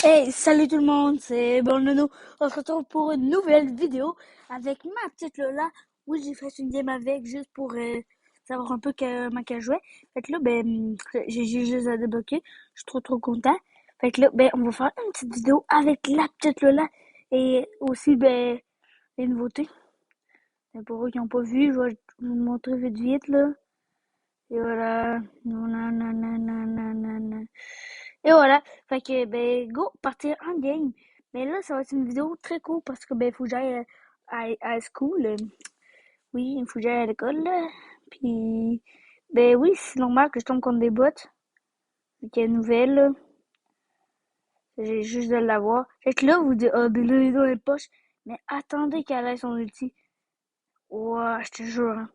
Hey, salut tout le monde, c'est Nono. On se retrouve pour une nouvelle vidéo avec ma petite Lola. Oui, j'ai fait une game avec juste pour savoir un peu comment qu'elle jouait. Fait que là, j'ai juste à débloquer. Je suis trop content. Fait que là, on va faire une petite vidéo avec la petite Lola et aussi, les nouveautés. Et pour eux qui n'ont pas vu, je vais vous montrer vite là. Et voilà. Nanana. Et voilà. Fait que, go, partir en game. Mais là, ça va être une vidéo très courte parce que, faut que j'aille à school. Oui, il faut que j'aille à l'école, là. Puis, oui, c'est normal que je tombe contre des bots. Vu qu'il y a une nouvelle, là. J'ai juste de l'avoir. Fait que là, vous dites, ah, ben là, il est dans les poches. Mais attendez qu'elle ait son ulti. Ouah, je te jure, hein.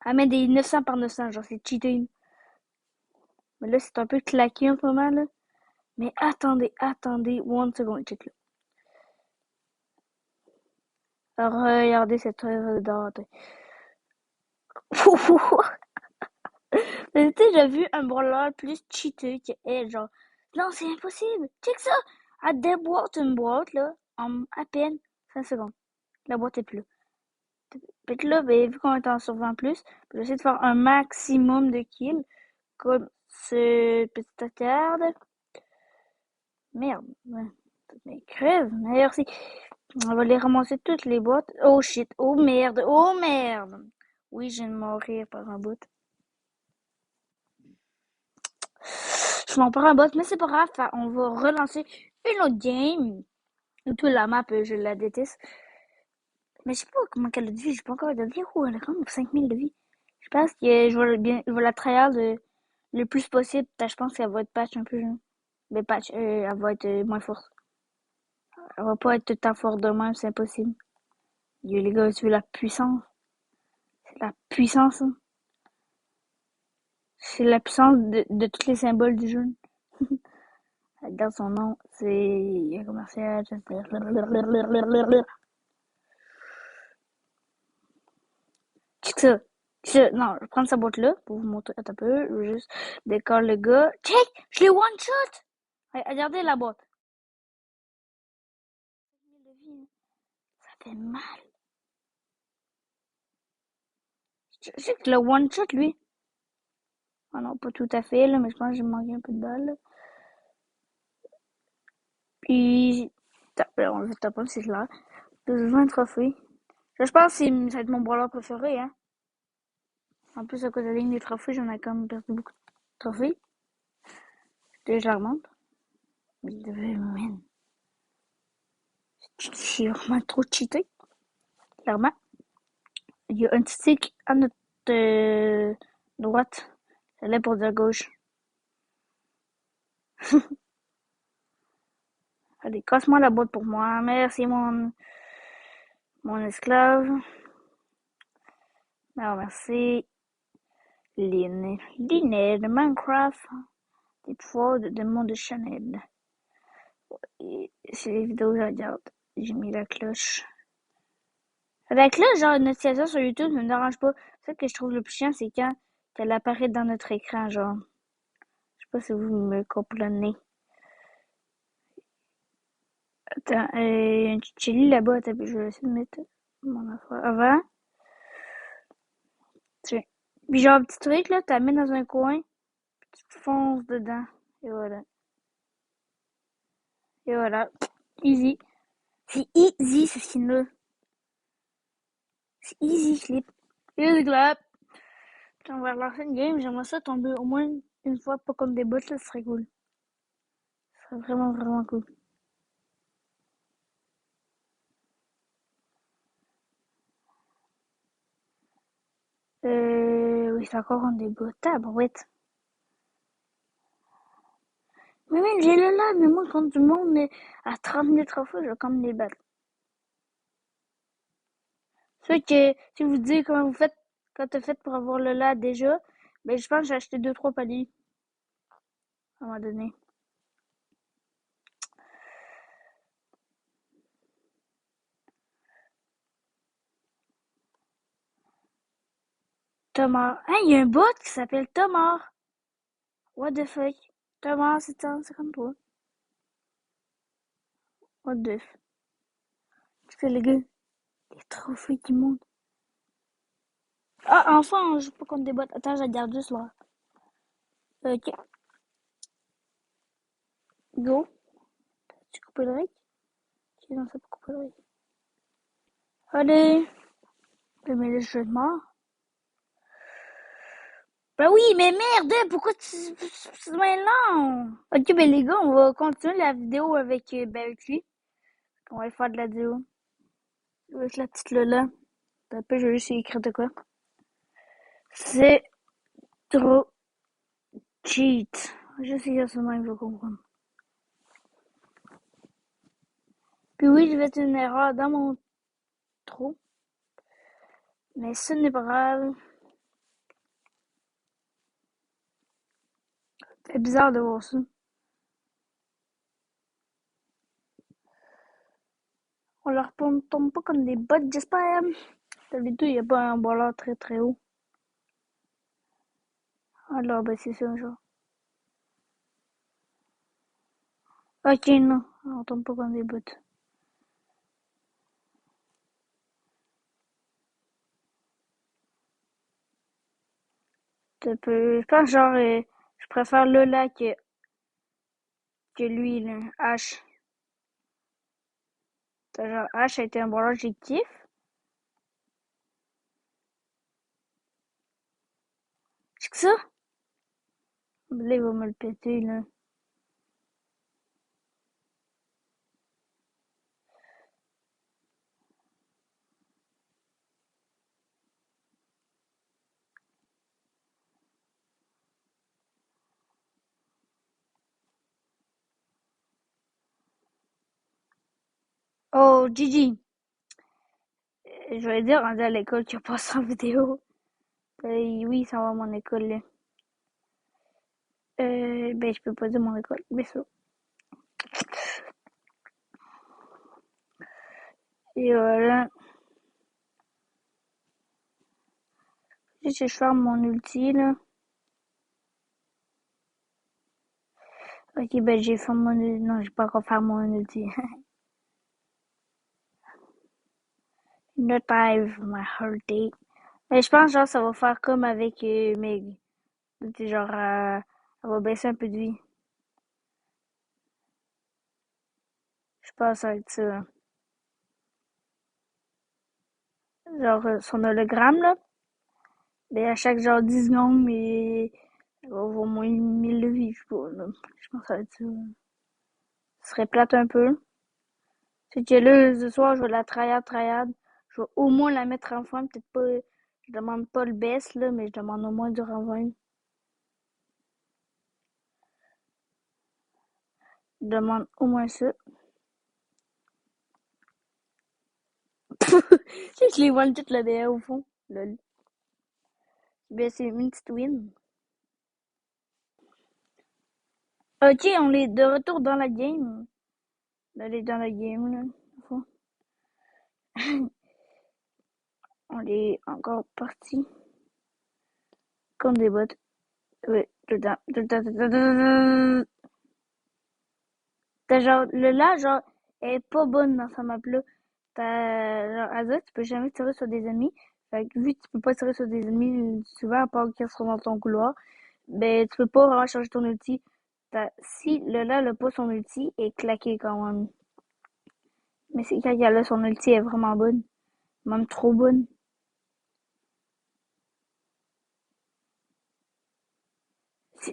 Elle met des 900 par 900, genre, c'est cheating. Mais là, c'est un peu claqué en ce moment, là. Mais attendez, one second, check là. Regardez cette œuvre d'art. T'as déjà vu un brawler plus cheaté que elle, genre, non, c'est impossible, check ça! Elle déboîte une boîte, là, en à peine 5 secondes. La boîte est plus là. Fait que là, vu qu'on est en survie plus, je vais essayer de faire un maximum de kills, comme ce petit attarde. Merde, ouais. Mais crève, merci. On va les ramasser toutes les boîtes. Oh shit, oh merde, oh merde. Oui, je viens de mourir par un bout. Je m'en prends un bout, mais c'est pas grave. On va relancer une autre game. Et puis la map, je la déteste. Mais je sais pas comment qu'elle a de vie. J'ai pas encore de vie. Oh, elle a quand même 5000 de vie. Je pense que je vais la tryhard le plus possible. Je pense qu'elle va être patch un peu. Genre. Mais patch, elle va être moins forte. Elle va pas être tout le temps forte de même, c'est impossible. Yo, les gars, tu veux la puissance? C'est la puissance, hein. C'est la puissance de tous les symboles du jeu. Regarde son nom, c'est un commercial. Check ça. Non, je vais prendre sa boîte là pour vous montrer. Attends un peu. Je vais juste décoller le gars. Check! Je l'ai one shot! Regardez la boîte. Ça fait mal. Je sais que le one shot, lui. Ah non, pas tout à fait, là, mais je pense que j'ai manqué un peu de balle. Là. Puis. On va taper, c'est là. 20 trophées. Je pense que ça va être mon brawler préféré, hein. En plus, à cause de la ligne des trophées, j'en ai quand même perdu beaucoup de trophées. Je la remonte. Mais man, c'est vraiment trop cheaté. Clairement. Il y a un petit stick à notre droite. C'est là pour dire gauche. Allez, casse-moi la boîte pour moi. Merci, mon esclave. Alors, merci. Linet de Minecraft. Des pouvoirs de monde de Chanel. Et c'est les vidéos que je regarde. J'ai mis la cloche. La cloche, genre, une notification sur YouTube, ça me dérange pas. Ce que je trouve le plus chiant, c'est quand elle apparaît dans notre écran, genre. Je sais pas si vous me comprenez. Attends, il y a un chili là-bas. Attends, je vais essayer de mettre mon affaire avant. Tiens. Puis genre, un petit truc, là, tu la mets dans un coin, puis tu fonces dedans. Et voilà. Et voilà. Easy. C'est easy, ce skin-là. C'est easy clip. Easy clap. On va relancer une game. J'aimerais ça tomber au moins une fois, pas comme des bots, là, ce serait cool. Ce serait vraiment cool. Oui, c'est encore un des bots. Tabarouette. Mais même, j'ai le là, mais moi, quand du monde est à 30 000 trophées, je vais comme les battre. C'est que, si vous dites comment vous faites, quand t'as fait pour avoir le là déjà, je pense que j'ai acheté 2-3 paliers. À un moment donné. Thomas. Hein, il y a un bot qui s'appelle Thomas. What the fuck? Thomas 753. What the f... C'est les gars, les trophées qui montent. Ah, enfin, on joue pas contre des bots. Attends, je regarde juste là. Ok, go. Tu coupes le rec? Ok, non, ça peut couper le rec. Allez. Mais le jeu de mort. Ben oui, mais merde, pourquoi tu... Mais non! Ok, ben les gars, on va continuer la vidéo avec, ben, avec lui. On va faire de la vidéo. Avec la petite Lola. Après, je vais juste écrire de quoi. C'est trop cheat. Je sais que seulement il va comprendre. Puis oui, je vais faire une erreur dans mon trou. Mais ce n'est pas grave. C'est bizarre de voir ça. On leur tombe pas comme des bottes, j'espère. D'habitude, il n'y a pas un ballon très très haut. Alors, ben c'est ça, genre. Ok, non. On tombe pas comme des bottes. Je pense genre, je préfère Lola que lui, là. H. Genre, H a été un ballon, j'ai kiffe. C'est que ça? Là, il va me le péter, là. Oh, Gigi. Je vais dire, on est à l'école, tu passes en vidéo. Oui, ça va à mon école, là. Ben, je peux pas dire mon école, mais ça. Et voilà. Je ferme mon ulti, là. Ok, ben, j'ai fait mon ulti. Non, j'ai pas encore fait mon ulti. Not I've my heartache. Mais je pense, genre, ça va faire comme avec Meg. C'est genre, elle va baisser un peu de vie. Je pense que ça va être ça. Genre, son hologramme, là. Ben, à chaque, genre, 10 secondes, mais elle va avoir au moins 1000 de vie, je sais pas, là. Je pense que ça va être ça. Ce serait plate un peu. C'est que là, ce soir, je vais la tryhard. Je vais au moins la mettre en forme. Peut-être pas, je demande pas le best, là, mais je demande au moins du renvoi. Je demande au moins ça. Je les vois toutes là derrière au fond. Lol. Ben, c'est une petite win. Ok, on est de retour dans la game. On est dans la game, là. Au fond. On est encore parti. Comme des bots. Ouais, tout le temps. Tout le temps, tout le temps, tout le temps. T'as genre, le là, genre, elle est pas bonne dans sa map-là. T'as, genre, Azure, tu peux jamais tirer sur des ennemis. Fait que, vu que tu peux pas tirer sur des ennemis souvent, à part qu'ils sont dans ton couloir, ben, tu peux pas vraiment changer ton ulti. Si le là, le pas son ulti, est claqué quand même. Mais c'est quand il a là, son ulti est vraiment bonne. Même trop bonne.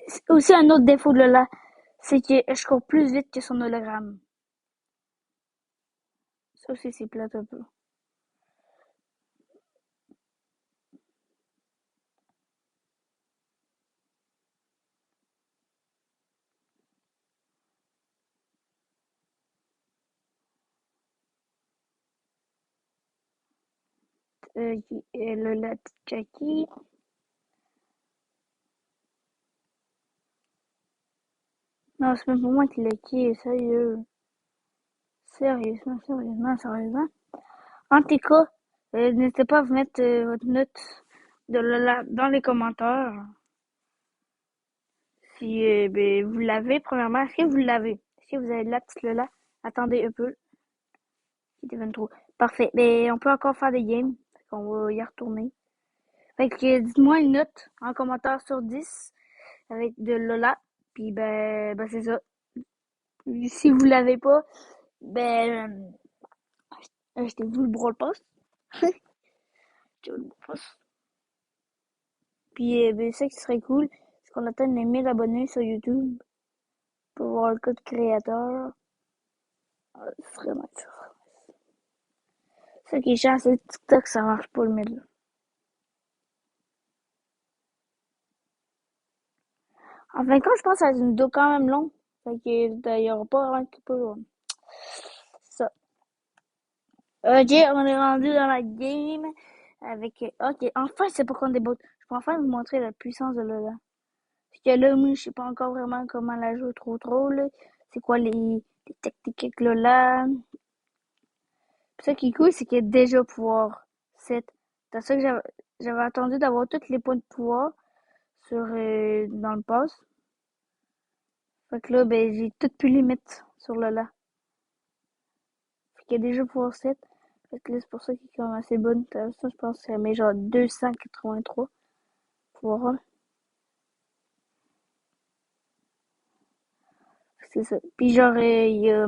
C'est aussi un autre défaut de Lola, c'est que je cours plus vite que son hologramme. Ça aussi, c'est plate un peu. Lola Jackie. Non, c'est même pour moi qui l'ai qui, sérieux. Sérieusement. En tout cas, n'hésitez pas à vous mettre votre note de Lola dans les commentaires. Si ben, vous l'avez, premièrement, est-ce que vous l'avez? Est-ce que vous avez de la petite Lola? Attendez un peu. Il était 23. Parfait. Mais on peut encore faire des games. Fait qu'on va y retourner. Fait que dites-moi une note en commentaire sur 10 avec de Lola. Puis ben c'est ça. Si vous l'avez pas, ben achetez-vous le Brawl Pass. Achetez-vous le Brawl Pass. Puis ben, ça qui serait cool, c'est qu'on atteigne les 1000 abonnés sur YouTube pour voir le code créateur. Ce serait nice. Ce qui est chiant, c'est TikTok, ça marche pas le 1000. En fin de compte, je pense que ça va être une vidéo quand même longue. Fait que il y aura pas vraiment qui peut. Ça. Ok, on est rendu dans la game avec. Ok, enfin, c'est pas contre des bots. Je peux enfin vous montrer la puissance de Lola. Parce que là, moi, je sais pas encore vraiment comment la jouer trop, là. C'est quoi les techniques avec Lola. Puis ça qui est cool, c'est qu'il y a déjà pouvoir 7. C'est ça que j'avais attendu d'avoir tous les points de pouvoir dans le pass. Fait que là, ben, j'ai tout pu les mettre sur Lola. Fait qu'il y a déjà pouvoir 7. Fait que là, c'est pour ça qu'il est quand même assez bonne. Ça, je pense que ça met genre 283 pouvoir 1. C'est ça. Puis genre, il y a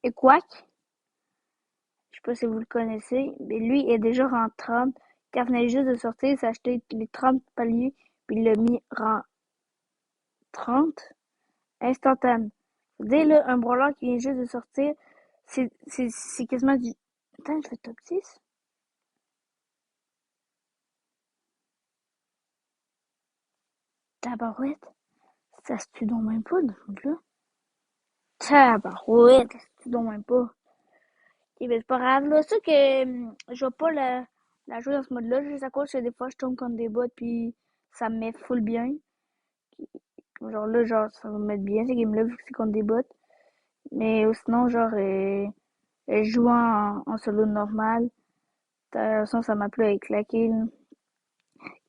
Equack. Je sais pas si vous le connaissez. Mais lui, il est déjà rang 30. Quand il venait juste de sortir, il s'est acheté les 30 paliers. Puis il l'a mis rang 30 instantané. Vous dire, là, un brawler qui vient juste de sortir, c'est quasiment du. Attends, je fais top 6. Tabarouette. Ça se tue donc même pas, ce truc-là. Tabarouette, ça se tue donc même pas. Ok, ben c'est pas grave, là. C'est sûr que je vais pas la jouer dans ce mode-là, juste à cause que des fois je tombe contre des bots, puis ça me met full bien. Genre là, genre, ça va me mettre bien ces games-là, vu que c'est contre des bots. Mais sinon, genre, je joue en solo normal. De toute façon, ça m'a plu avec claqué, là.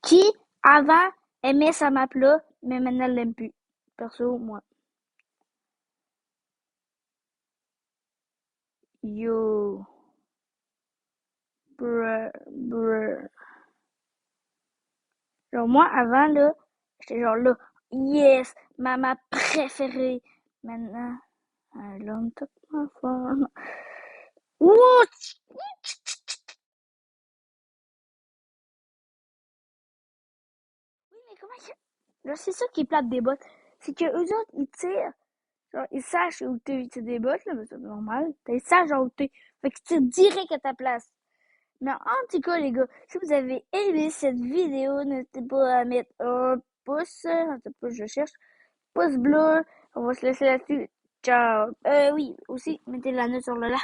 Qui, avant, aimait sa map-là, mais maintenant, elle l'aime plus. Perso, moi. Yo. Bruh, bruh. Genre, moi, avant, là, j'étais genre là, yes, ma map préférée. Maintenant, l'homme toute ma forme. Ouh! Oui, mais comment ça? Genre, c'est ça qui est plate des bots. C'est que eux autres, ils tirent. Genre, ils sachent où t'es, c'est des bots, là, mais c'est normal. Ils sachent genre où t'es. Fait qu'ils tirent direct à ta place. Mais en tout cas, les gars, si vous avez aimé cette vidéo, n'hésitez pas à mettre un pouce. Un pouce, je cherche. Pouce bleu. On va se laisser là-dessus. Ciao. Oui, aussi, mettez la note sur le là.